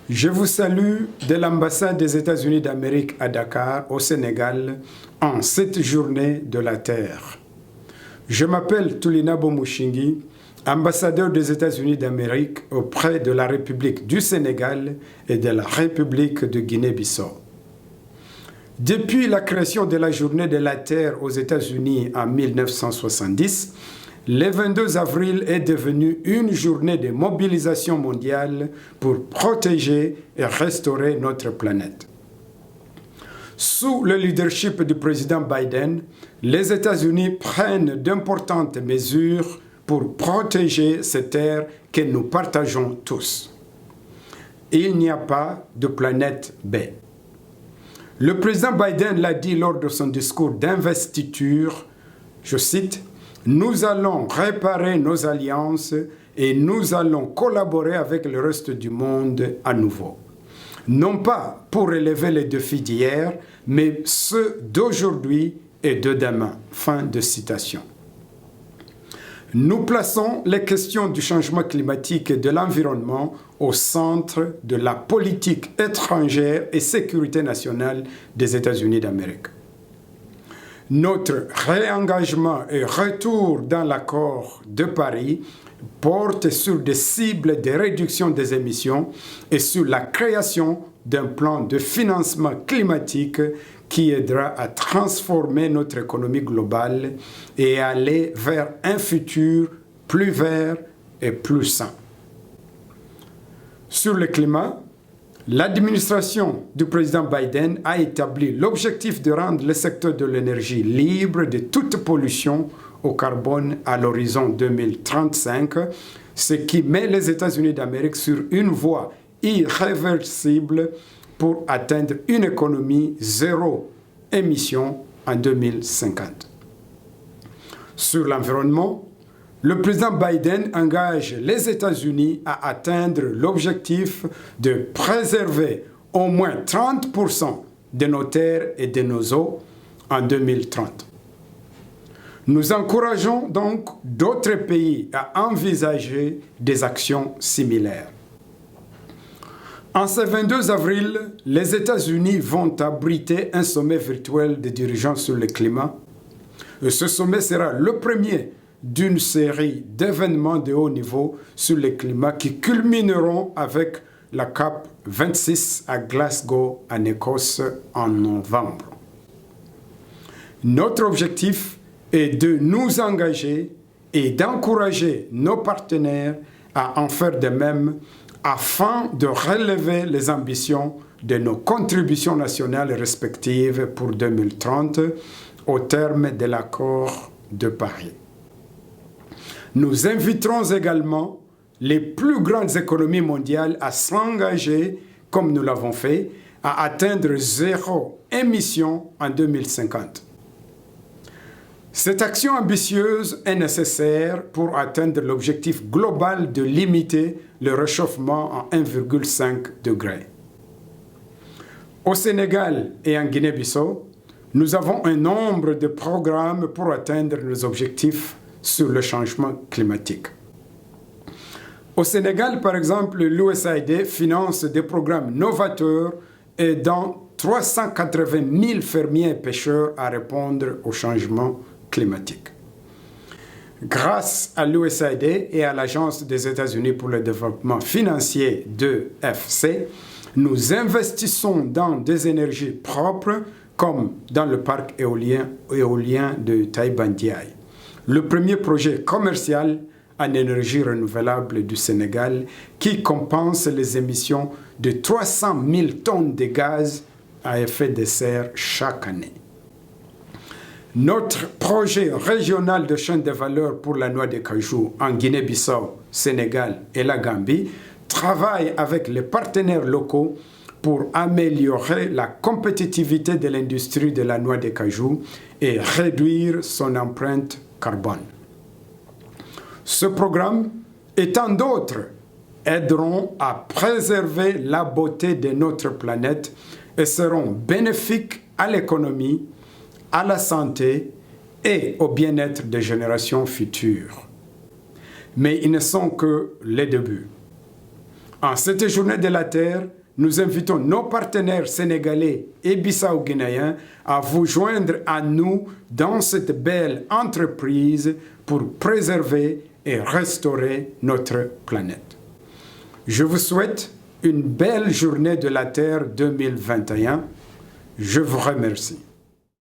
Je vous salue de l'ambassade des États-Unis d'Amérique à Dakar, au Sénégal, en cette journée de la Terre. Je m'appelle Tulina Bomushingi, ambassadeur des États-Unis d'Amérique auprès de la République du Sénégal et de la République de Guinée-Bissau. Depuis la création de la Journée de la Terre aux États-Unis en 1970, le 22 avril est devenu une journée de mobilisation mondiale pour protéger et restaurer notre planète. Sous le leadership du président Biden, les États-Unis prennent d'importantes mesures pour protéger cette terre que nous partageons tous. Il n'y a pas de planète B. Le président Biden l'a dit lors de son discours d'investiture, je cite, « Nous allons réparer nos alliances et nous allons collaborer avec le reste du monde à nouveau. Non pas pour relever les défis d'hier, mais ceux d'aujourd'hui et de demain. » Fin de citation. Nous plaçons les questions du changement climatique et de l'environnement au centre de la politique étrangère et sécurité nationale des États-Unis d'Amérique. Notre réengagement et retour dans l'accord de Paris porte sur des cibles de réduction des émissions et sur la création d'un plan de financement climatique qui aidera à transformer notre économie globale et aller vers un futur plus vert et plus sain. Sur le climat, l'administration du président Biden a établi l'objectif de rendre le secteur de l'énergie libre de toute pollution au carbone à l'horizon 2035, ce qui met les États-Unis d'Amérique sur une voie irréversible pour atteindre une économie zéro émission en 2050. Sur l'environnement, le président Biden engage les États-Unis à atteindre l'objectif de préserver au moins 30% de nos terres et de nos eaux en 2030. Nous encourageons donc d'autres pays à envisager des actions similaires. En ce 22 avril, les États-Unis vont abriter un sommet virtuel des dirigeants sur le climat. Ce sommet sera le premier d'une série d'événements de haut niveau sur le climat qui culmineront avec la COP 26 à Glasgow, en Écosse, en novembre. Notre objectif est de nous engager et d'encourager nos partenaires à en faire de même afin de relever les ambitions de nos contributions nationales respectives pour 2030 au terme de l'accord de Paris. Nous inviterons également les plus grandes économies mondiales à s'engager, comme nous l'avons fait, à atteindre zéro émission en 2050. Cette action ambitieuse est nécessaire pour atteindre l'objectif global de limiter le réchauffement à 1,5 degré. Au Sénégal et en Guinée-Bissau, nous avons un nombre de programmes pour atteindre nos objectifs sur le changement climatique. Au Sénégal, par exemple, l'USAID finance des programmes novateurs aidant 380 000 fermiers et pêcheurs à répondre au changement climatique. Grâce à l'USAID et à l'Agence des États-Unis pour le développement financier (EFC), nous investissons dans des énergies propres comme dans le parc éolien de Taïbandiaï, le premier projet commercial en énergie renouvelable du Sénégal qui compense les émissions de 300 000 tonnes de gaz à effet de serre chaque année. Notre projet régional de chaîne de valeur pour la noix de cajou en Guinée-Bissau, Sénégal et la Gambie travaille avec les partenaires locaux pour améliorer la compétitivité de l'industrie de la noix de cajou et réduire son empreinte carbone. Ce programme et tant d'autres aideront à préserver la beauté de notre planète et seront bénéfiques à l'économie, à la santé et au bien-être des générations futures. Mais ils ne sont que les débuts. En cette journée de la Terre, nous invitons nos partenaires sénégalais et bissau-guinéens à vous joindre à nous dans cette belle entreprise pour préserver et restaurer notre planète. Je vous souhaite une belle journée de la Terre 2021. Je vous remercie.